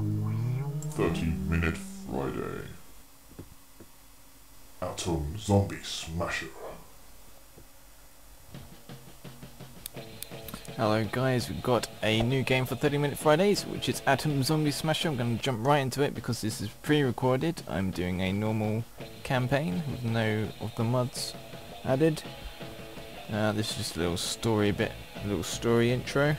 30-minute Friday. Atom Zombie Smasher. Hello guys, we've got a new game for 30-minute Fridays, which is Atom Zombie Smasher. I'm going to jump right into it because this is pre-recorded. I'm doing a normal campaign with no of the mods added. This is just a little story intro.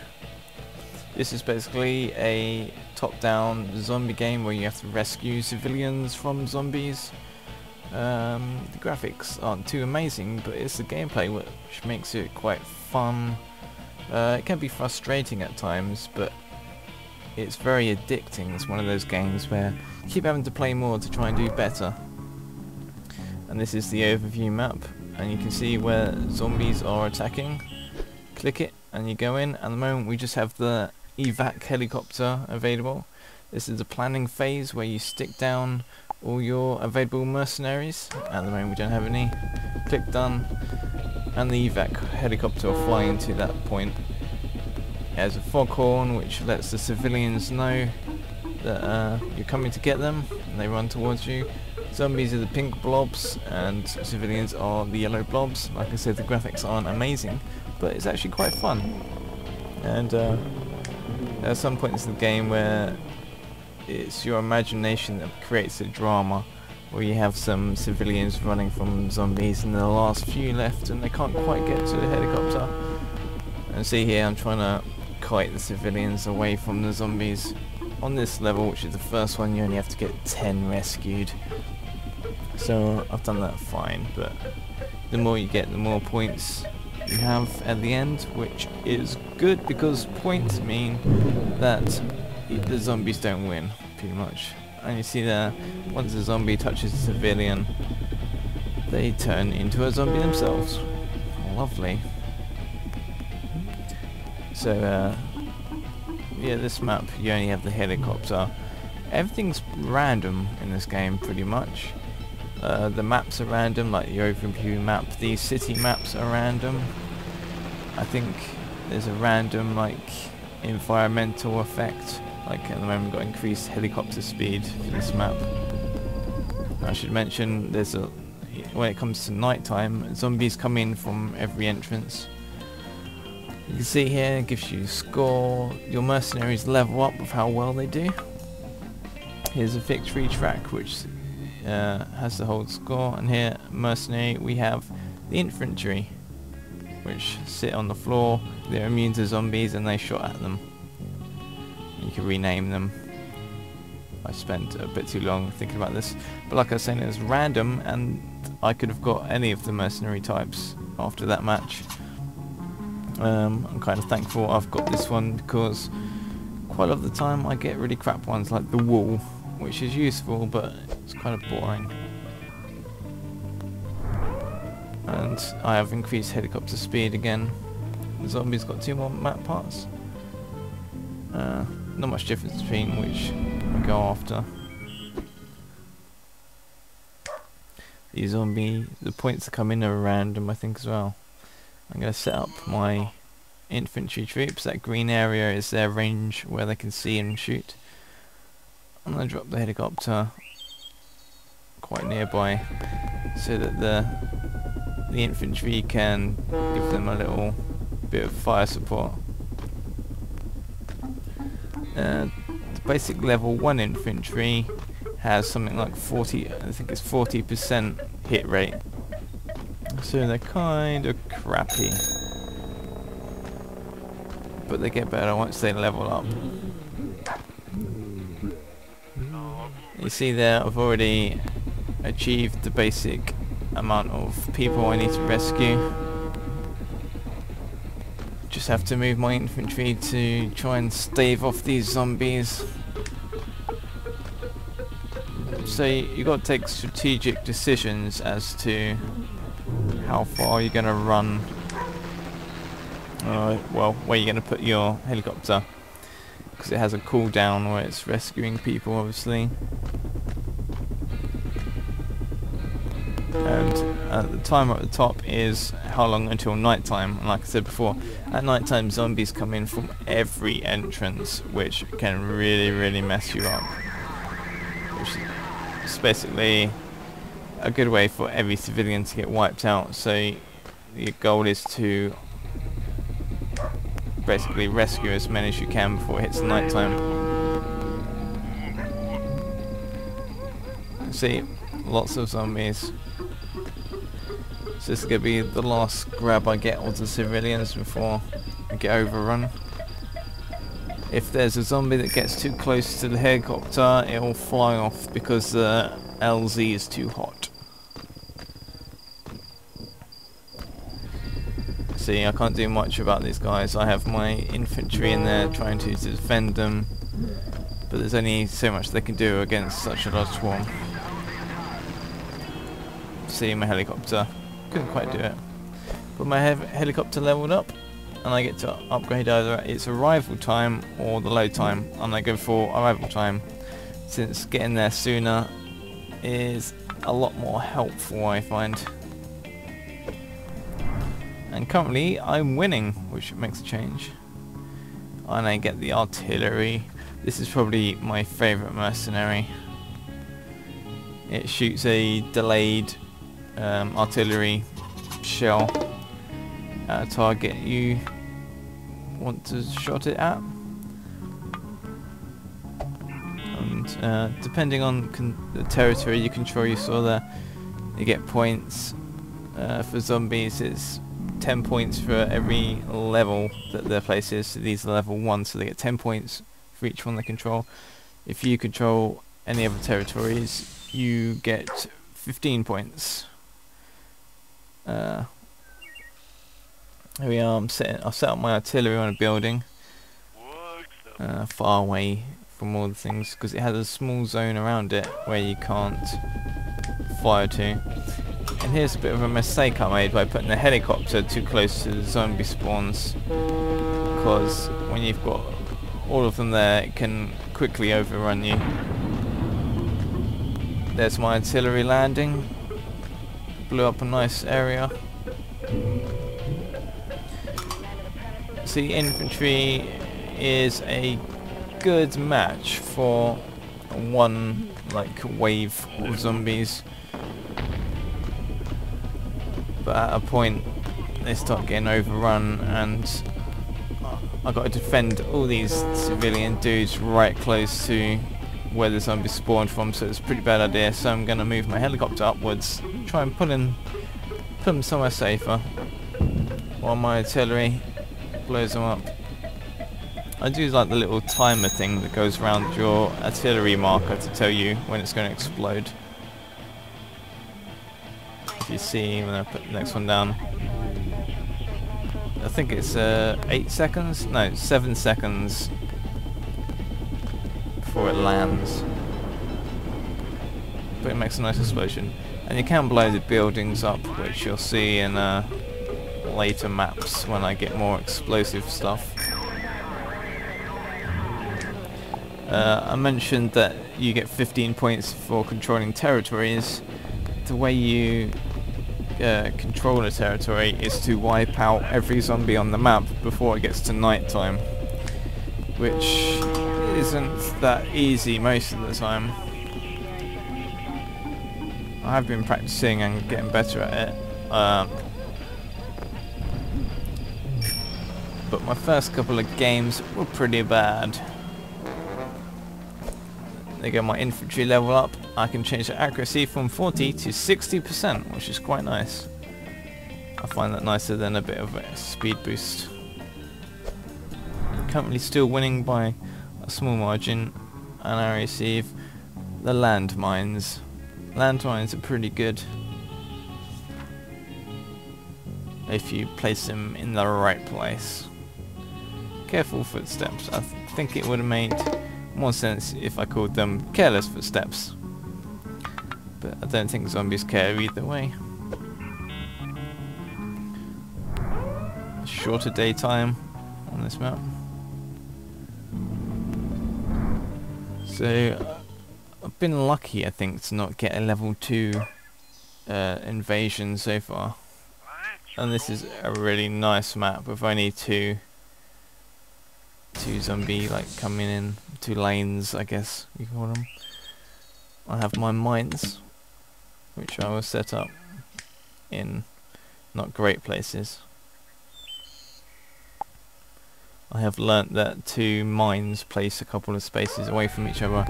This is basically a top-down zombie game where you have to rescue civilians from zombies. The graphics aren't too amazing, but it's the gameplay which makes it quite fun. It can be frustrating at times, but it's very addicting. It's one of those games where you keep having to play more to try and do better. And this is the overview map, and you can see where zombies are attacking. Click it and you go in. At the moment we just have the evac helicopter available. This is the planning phase where you stick down all your available mercenaries. At the moment we don't have any. Click done, and the evac helicopter will fly into that point. There's a foghorn which lets the civilians know that you're coming to get them, and they run towards you. Zombies are the pink blobs and civilians are the yellow blobs. Like I said, the graphics aren't amazing, but it's actually quite fun. And there are some points in the game where it's your imagination that creates a drama, where you have some civilians running from zombies and the last few left and they can't quite get to the helicopter. And see here, I'm trying to kite the civilians away from the zombies. On this level, which is the first one, you only have to get 10 rescued. So I've done that fine, but the more you get, the more points you have at the end, which is good because points mean that the zombies don't win, pretty much. And you see there, once a zombie touches a civilian, they turn into a zombie themselves. Lovely. So yeah, this map you only have the helicopter. Everything's random in this game pretty much. The maps are random, like the overview map. These city maps are random. I think there's a random like environmental effect. Like at the moment we've got increased helicopter speed for this map. I should mention there's when it comes to nighttime, zombies come in from every entrance. You can see here, it gives you score. Your mercenaries level up with how well they do. Here's a victory track which has the whole score, and here mercenary we have the infantry which sit on the floor. They're immune to zombies and they shot at them. You can rename them. I spent a bit too long thinking about this, but like I was saying, it was random and I could have got any of the mercenary types after that match. I'm kind of thankful I've got this one because quite a lot of the time I get really crap ones like the wall, which is useful but it's kind of boring. And I have increased helicopter speed again. The zombies got 2 more map parts. Not much difference between which we go after. The points that come in are random, I think, as well. I'm going to set up my infantry troops. That green area is their range where they can see and shoot. I'm going to drop the helicopter quite nearby so that the infantry can give them a little bit of fire support. The basic level 1 infantry has something like 40% hit rate. So they're kind of crappy. But they get better once they level up. You see there, I've already achieved the basic amount of people I need to rescue. Just have to move my infantry to try and stave off these zombies. So you got to take strategic decisions as to how far you're going to run. Well, where you're going to put your helicopter, because it has a cooldown where it's rescuing people, obviously. And the timer at the top is how long until night time. And like I said before, at night time zombies come in from every entrance, which can really mess you up. Which is basically a good way for every civilian to get wiped out. So your goal is to basically rescue as many as you can before it hits night time. See, lots of zombies. So this is going to be the last grab I get of the civilians before I get overrun. If there's a zombie that gets too close to the helicopter, it will fly off because the LZ is too hot. See, I can't do much about these guys. I have my infantry in there trying to defend them, but there's only so much they can do against such a large swarm. See, my helicopter. Couldn't quite do it. But my helicopter leveled up, and I get to upgrade either its arrival time or the load time, and I go for arrival time, since getting there sooner is a lot more helpful, I find. And currently I'm winning, which makes a change. And I get the artillery. This is probably my favourite mercenary. It shoots a delayed artillery shell at a target you want to shot it at. And depending on the territory you control, you saw there, you get points. For zombies it's 10 points for every level that their place is. So these are level 1, so they get 10 points for each one they control. If you control any other territories, you get 15 points. Here we are. I've set up my artillery on a building, far away from all the things, because it has a small zone around it where you can't fire to. And here's a bit of a mistake I made by putting the helicopter too close to the zombie spawns, because when you've got all of them there, it can quickly overrun you. There's my artillery landing. Blew up a nice area. See, infantry is a good match for one wave of zombies. But at a point they start getting overrun, and I've got to defend all these civilian dudes right close to where the zombies spawned from, so it's a pretty bad idea. So I'm going to move my helicopter upwards, try and put them somewhere safer, while my artillery blows them up. I do like the little timer thing that goes around your artillery marker to tell you when it's going to explode. If you see when I put the next one down, I think it's 8 seconds? No, 7 seconds before it lands. But it makes a nice explosion. And you can blow the buildings up, which you'll see in later maps when I get more explosive stuff. I mentioned that you get 15 points for controlling territories. The way you control a territory is to wipe out every zombie on the map before it gets to night time, which isn't that easy most of the time. I have been practicing and getting better at it, but my first couple of games were pretty bad. They get my infantry level up. I can change the accuracy from 40 to 60%, which is quite nice. I find that nicer than a bit of a speed boost. Currently still winning by a small margin, and I receive the landmines. Landmines are pretty good if you place them in the right place. Careful footsteps. I think it would have made more sense if I called them careless footsteps, but I don't think zombies care either way. Shorter daytime on this map, so I've been lucky, I think, to not get a level 2 invasion so far, and this is a really nice map with only two zombie coming in, 2 lanes I guess you call them. I have my mines, which I will set up in not great places. I have learnt that 2 mines placed a couple of spaces away from each other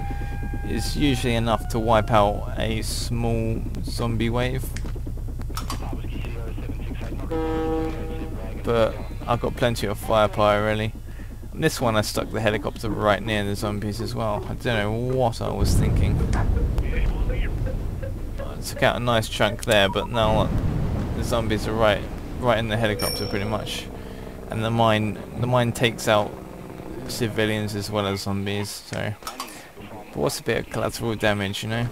is usually enough to wipe out a small zombie wave. But I've got plenty of firepower really. And this one I stuck the helicopter right near the zombies as well. I don't know what I was thinking. I took out a nice chunk there, but now the zombies are right in the helicopter pretty much. And the mine takes out civilians as well as zombies, so but what's a bit of collateral damage, you know?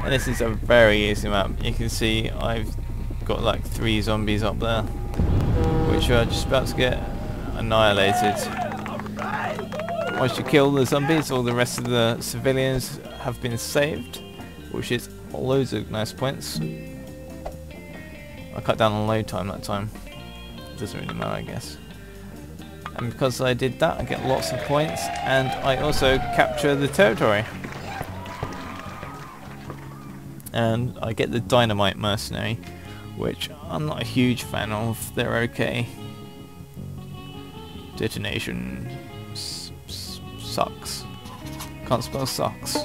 And this is a very easy map. You can see I've got like 3 zombies up there, which are just about to get annihilated. Once you kill the zombies, all the rest of the civilians have been saved, which is loads of nice points. I cut down on load time that time. Doesn't really matter, I guess. And because I did that, I get lots of points, and I also capture the territory. And I get the dynamite mercenary, which I'm not a huge fan of. They're okay. Detonation sucks. Can't spell sucks.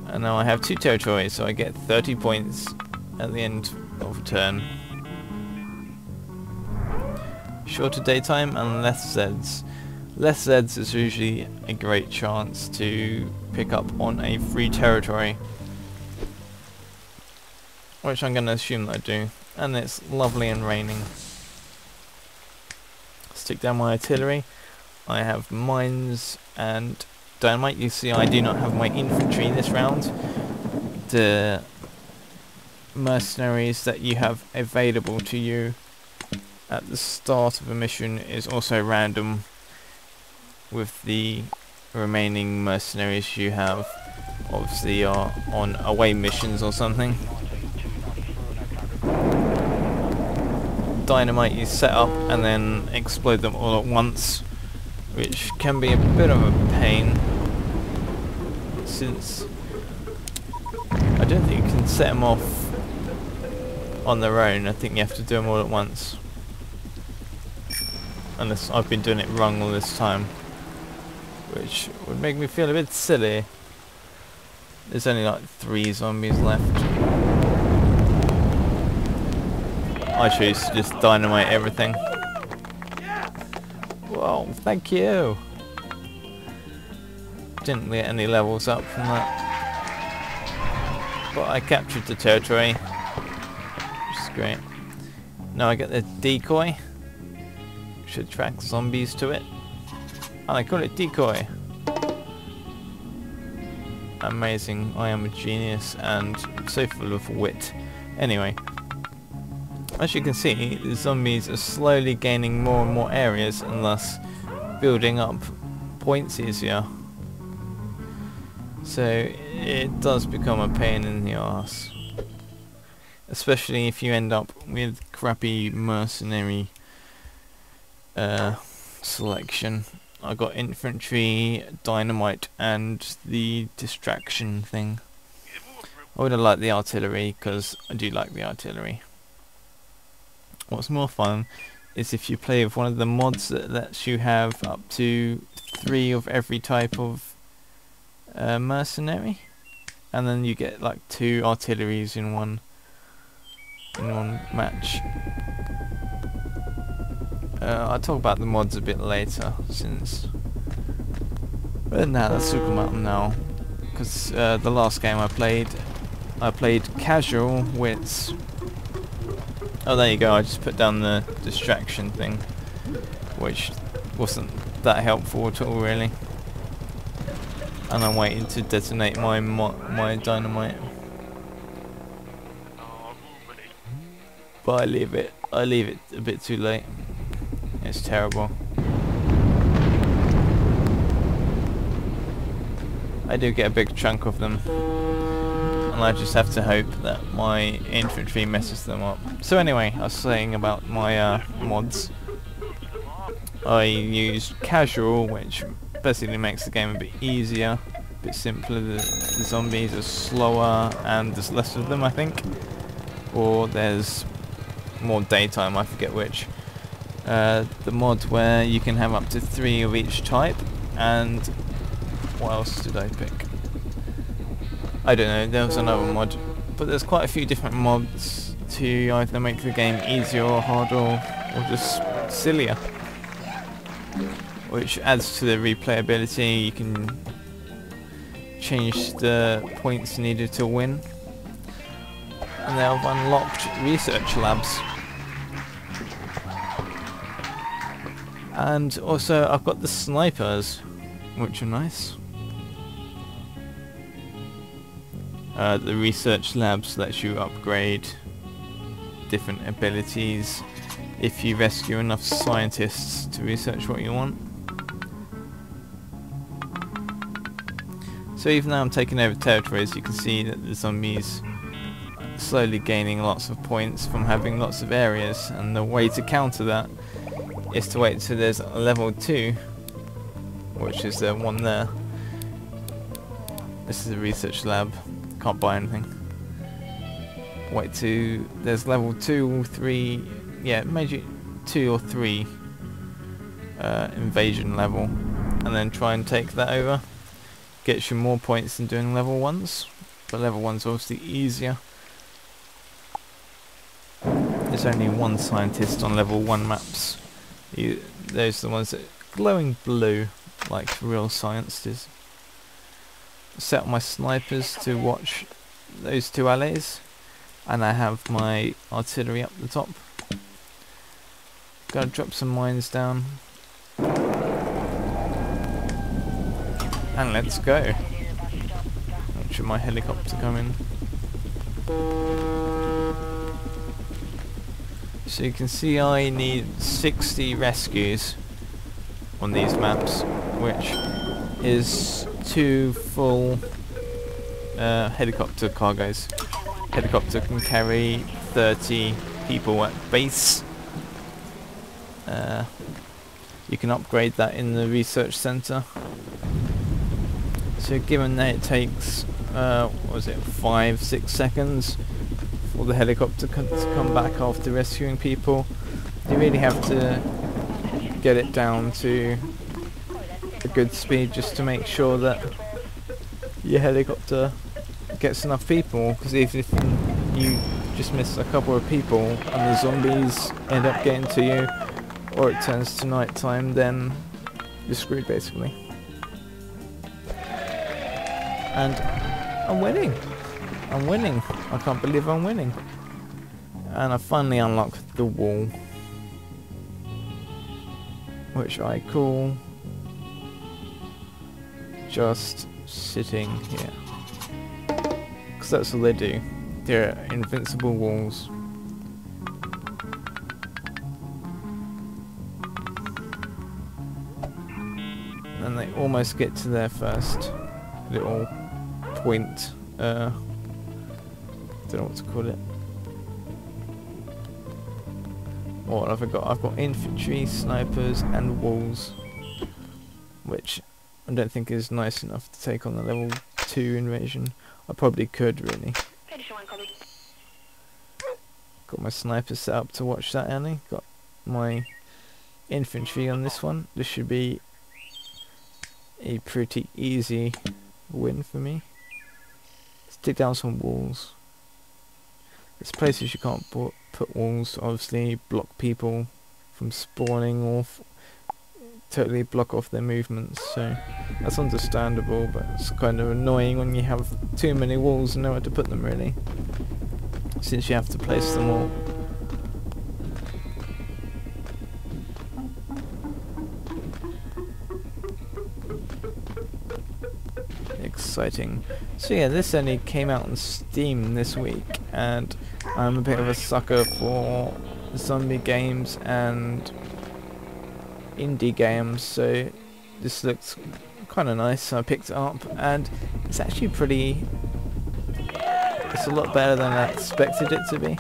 And now I have 2 territories, so I get 30 points at the end of a turn. Shorter daytime and less Zeds. Less Zeds is usually a great chance to pick up on a free territory, which I'm going to assume that I do. And it's lovely and raining. Stick down my artillery. I have mines and dynamite. You see I do not have my infantry this round. The mercenaries that you have available to you at the start of a mission is also random with the remaining mercenaries you have obviously are on away missions or something. Dynamite you set up and then explode them all at once, which can be a bit of a pain since I don't think you can set them off on their own. I think you have to do them all at once. Unless I've been doing it wrong all this time, which would make me feel a bit silly. There's only like 3 zombies left. I choose to just dynamite everything. Whoa, thank you. Didn't get any levels up from that. But I captured the territory, which is great. Now I get the decoy, which attracts zombies to it. And I call it decoy. Amazing, I am a genius and so full of wit. Anyway, as you can see, the zombies are slowly gaining more and more areas and thus building up points easier. So it does become a pain in the arse. Especially if you end up with crappy mercenary selection. I got infantry, dynamite and the distraction thing. I would have liked the artillery because I do like the artillery. What's more fun is if you play with one of the mods that lets you have up to 3 of every type of mercenary, and then you get like 2 artilleries in one match. I'll talk about the mods a bit later, but now let's talk about them now, because the last game I played casual with. Oh, there you go. I just put down the distraction thing, which wasn't that helpful at all, really. And I'm waiting to detonate my dynamite, but I leave it a bit too late. It's terrible. I do get a big chunk of them, and I just have to hope that my infantry messes them up. So anyway, I was saying about my mods. I used casual, which basically makes the game a bit easier, a bit simpler. The zombies are slower and there's less of them, I think. Or there's more daytime, I forget which. The mod where you can have up to 3 of each type, and what else did I pick? I don't know, there was another mod, but there's quite a few different mods to either make the game easier or harder or just sillier, which adds to the replayability. You can change the points needed to win, and they've unlocked research labs. And also I've got the snipers, which are nice. The research labs lets you upgrade different abilities if you rescue enough scientists to research what you want. So even though I'm taking over territories, you can see that the zombies are slowly gaining lots of points from having lots of areas, and the way to counter that is to wait till there's a level 2, which is the one there. This is a research lab, can't buy anything. Wait till there's level 2 or 3, yeah, maybe 2 or 3 invasion level, and then try and take that over. Gets you more points than doing level 1s, but level 1's obviously easier. There's only one scientist on level 1 maps. Those are the ones that are glowing blue, like real science does. Set up my snipers to watch those 2 alleys, and I have my artillery up the top. Gotta drop some mines down. And let's go. Should my helicopter come in? So you can see I need 60 rescues on these maps, which is 2 full helicopter cargoes. Helicopter can carry 30 people at base. You can upgrade that in the research centre. So given that it takes, what was it, 5-6 seconds for the helicopter to come back after rescuing people, you really have to get it down to a good speed just to make sure that your helicopter gets enough people, because even if you just miss a couple of people and the zombies end up getting to you, or it turns to night time, then you're screwed basically. And I'm winning. I'm winning. I can't believe I'm winning. And I finally unlocked the wall, which I call just sitting here. Because that's all they do. They're invincible walls. And they almost get to their first little point, don't know what to call it. What have I got? I've got infantry, snipers and walls, which I don't think is nice enough to take on the level 2 invasion. I probably could really. Got my sniper set up to watch that alley. Got my infantry on this one. This should be a pretty easy win for me. Let's take down some walls. There's places you can't put walls, obviously block people from spawning or totally block off their movements, so that's understandable, but it's kind of annoying when you have too many walls and nowhere to put them really, since you have to place them all. Exciting. So yeah, this only came out on Steam this week, and I'm a bit of a sucker for zombie games and indie games, so this looks kind of nice, so I picked it up, and it's actually pretty... It's a lot better than I expected it to be.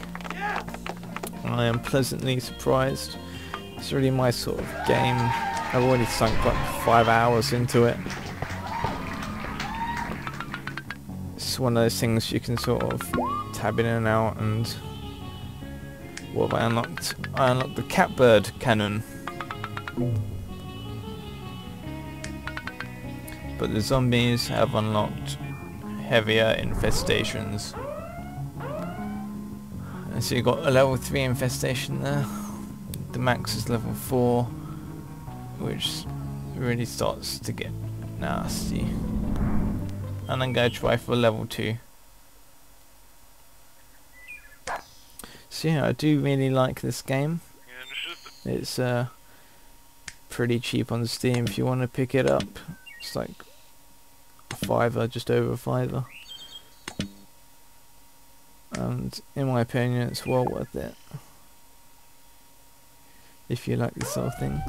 I am pleasantly surprised. It's really my sort of game. I've already sunk like 5 hours into it. It's one of those things you can sort of tab in and out, and what have I unlocked? I unlocked the catbird cannon. But the zombies have unlocked heavier infestations. And so you've got a level 3 infestation there. The max is level 4, which really starts to get nasty. And I'm going to try for level 2. So yeah, I do really like this game. It's pretty cheap on Steam if you want to pick it up. It's like a £5, just over a £5. And in my opinion, it's well worth it if you like this sort of thing.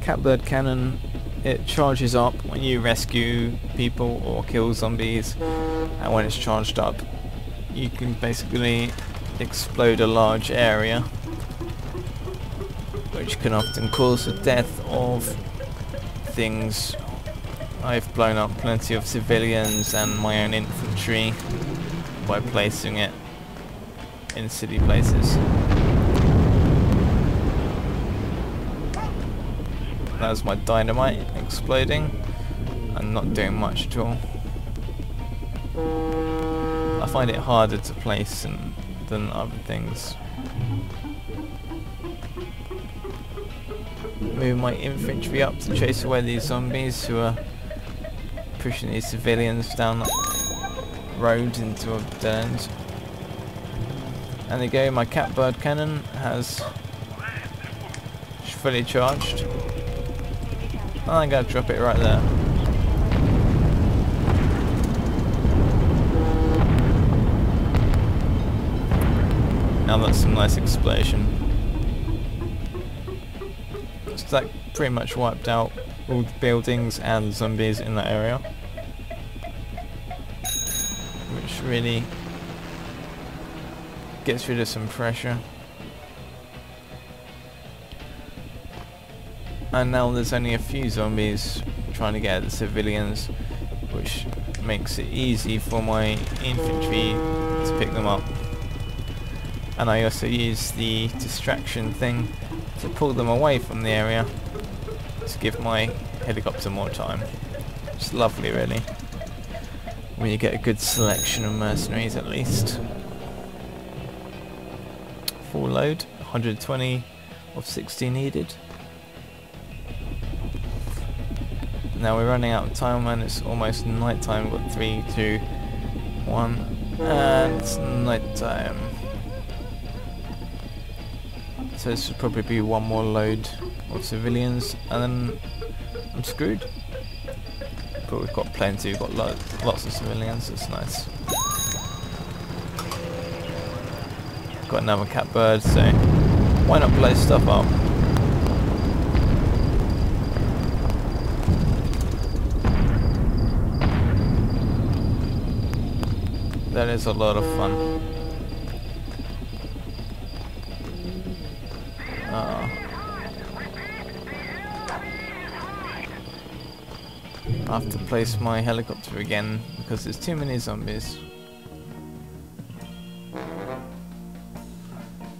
Catbird cannon, it charges up when you rescue people or kill zombies, and when it's charged up you can basically explode a large area, which can often cause the death of things. I've blown up plenty of civilians and my own infantry by placing it in city places. That's my dynamite exploding and not doing much at all. I find it harder to place than other things. Move my infantry up to chase away these zombies who are pushing these civilians down the road into a dead end. And there you go, my catbird cannon has fully charged. I'm going to drop it right there. Now that's some nice explosion. So that pretty much wiped out all the buildings and the zombies in that area, which really gets rid of some pressure. And now there's only a few zombies trying to get at the civilians, which makes it easy for my infantry to pick them up. And I also use the distraction thing to pull them away from the area to give my helicopter more time. It's lovely really, when you get a good selection of mercenaries at least. Full load, 120 of 60 needed. Now we're running out of time and it's almost night time. We've got 3, 2, 1 and it's night time. So this should probably be one more load of civilians and then I'm screwed. But we've got plenty, we've got lots of civilians, it's nice. Got another catbird, so why not blow stuff up? That is a lot of fun. I have to place my helicopter again because there's too many zombies.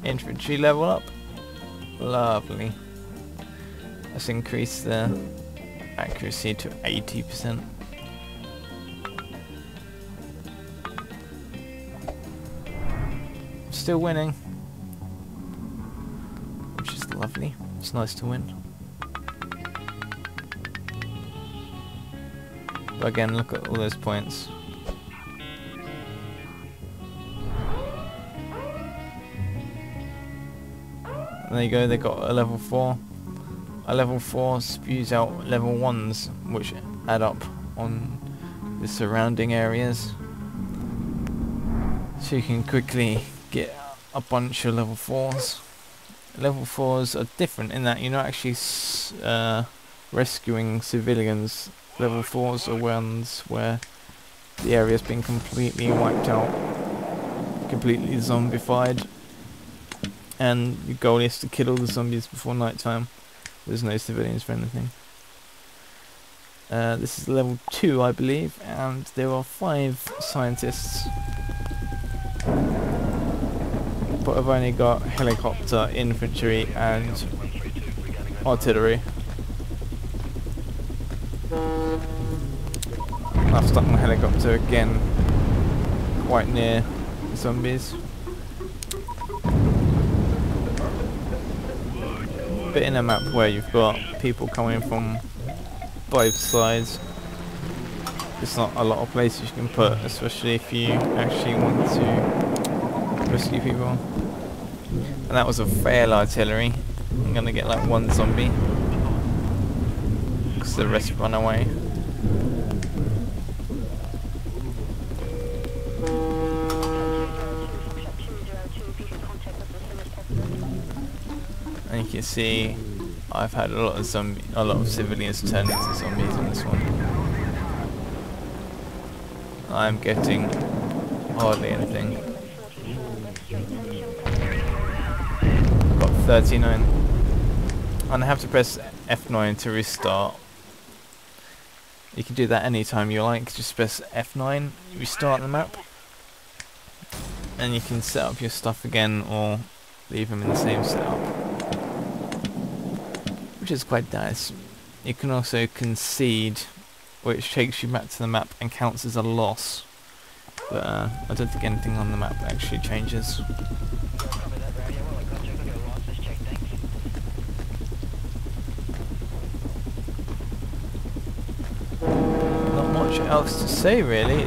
Infantry level up. Lovely. Let's increase the accuracy to 80%. Still winning, which is lovely. It's nice to win. But again, look at all those points. And there you go, they got a level 4. A level 4 spews out level 1s, which add up on the surrounding areas. So you can quickly get a bunch of level 4s Level 4s are different in that you're not actually rescuing civilians. Level 4s are ones where the area's been completely wiped out, completely zombified, and your goal is to kill all the zombies before night time. There's no civilians for anything. This is level 2, I believe, and there are 5 scientists. But I've only got helicopter, infantry, and artillery. I've stuck my helicopter again quite near the zombies. But in a map where you've got people coming from both sides, there's not a lot of places you can put, especially if you actually want to rescue people. And that was a fail artillery. I'm gonna get like 1 zombie because the rest run away. And you can see I've had a lot of civilians turn into zombies in this one. I'm getting hardly anything. Got 39. And I have to press F9 to restart. You can do that anytime you like, just press F9, restart the map. And you can set up your stuff again or leave them in the same setup, which is quite nice. You can also concede, which takes you back to the map and counts as a loss. But I don't think anything on the map actually changes. Not much else to say really.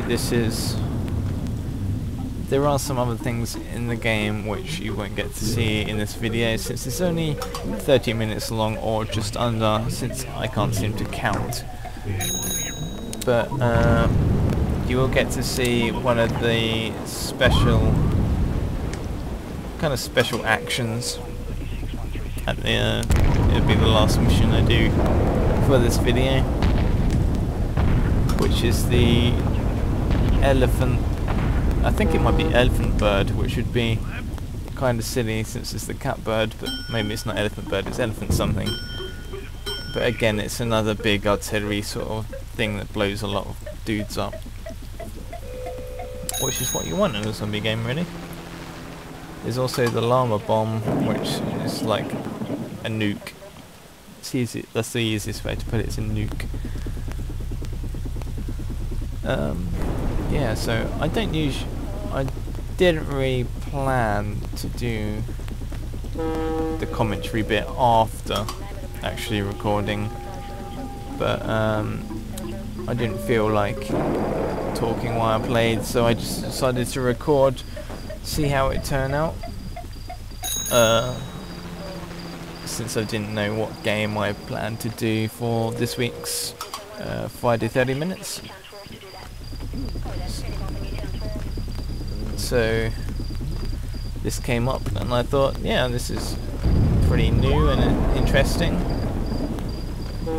There are some other things in the game which you won't get to see in this video since it's only 30 minutes long or just under, since I can't seem to count. But you will get to see one of the special actions at the it'll be the last mission I do for this video, which is the elephant. I think it might be elephant bird, which would be kind of silly since it's the cat bird, but maybe it's not elephant bird, it's elephant something. But again, it's another big artillery sort of thing that blows a lot of dudes up, which is what you want in a zombie game really. There's also the llama bomb, which is like a nuke. It's easy, that's the easiest way to put it, it's a nuke. Yeah, so I didn't really plan to do the commentary bit after actually recording, but I didn't feel like talking while I played, so I just decided to record, see how it turned out, since I didn't know what game I planned to do for this week's Friday 30 minutes. So this came up and I thought, yeah, this is pretty new and interesting,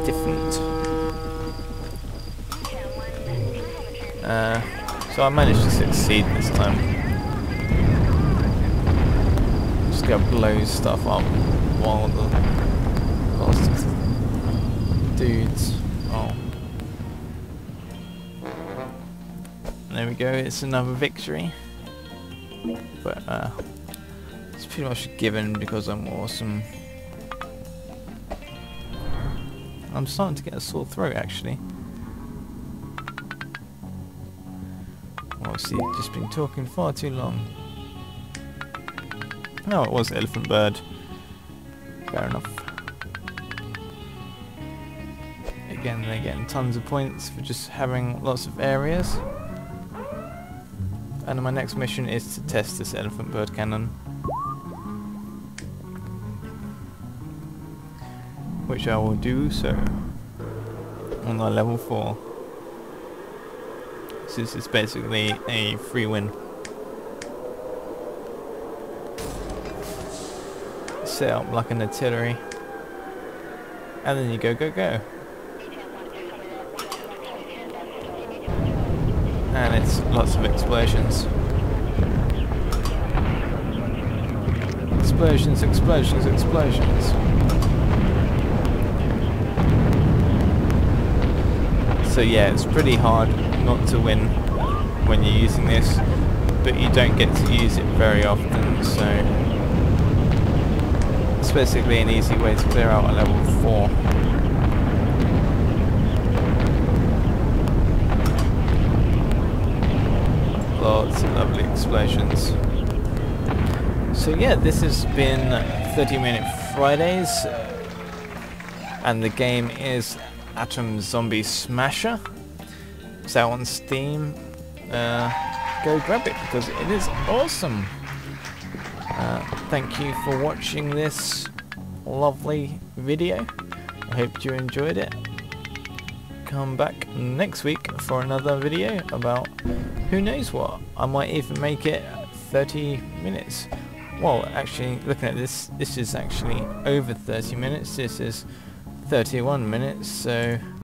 different. So I managed to succeed this time. Just gotta blow stuff up while the dudes. Oh. There we go, it's another victory. But it's pretty much a given because I'm awesome. I'm starting to get a sore throat actually. Obviously just been talking far too long. No, it was elephant bird. Fair enough. Again, they're getting tons of points for just having lots of areas. And my next mission is to test this elephant bird cannon, which I will do so on my level 4. So this is basically a free win. set up like an artillery, and then you go, go, go. And it's lots of explosions. Explosions, explosions, explosions. So yeah, it's pretty hard not to win when you're using this, but you don't get to use it very often, so it's basically an easy way to clear out a level 4. Lots of lovely explosions. So yeah, this has been 30-minute Fridays, and the game is Atom Zombie Smasher. It's out on Steam. Go grab it because it is awesome. Thank you for watching this lovely video. I hope you enjoyed it. Come back next week for another video about who knows what. I might even make it 30 minutes. Well, actually, looking at this, this is actually over 30 minutes. This is 31 minutes, so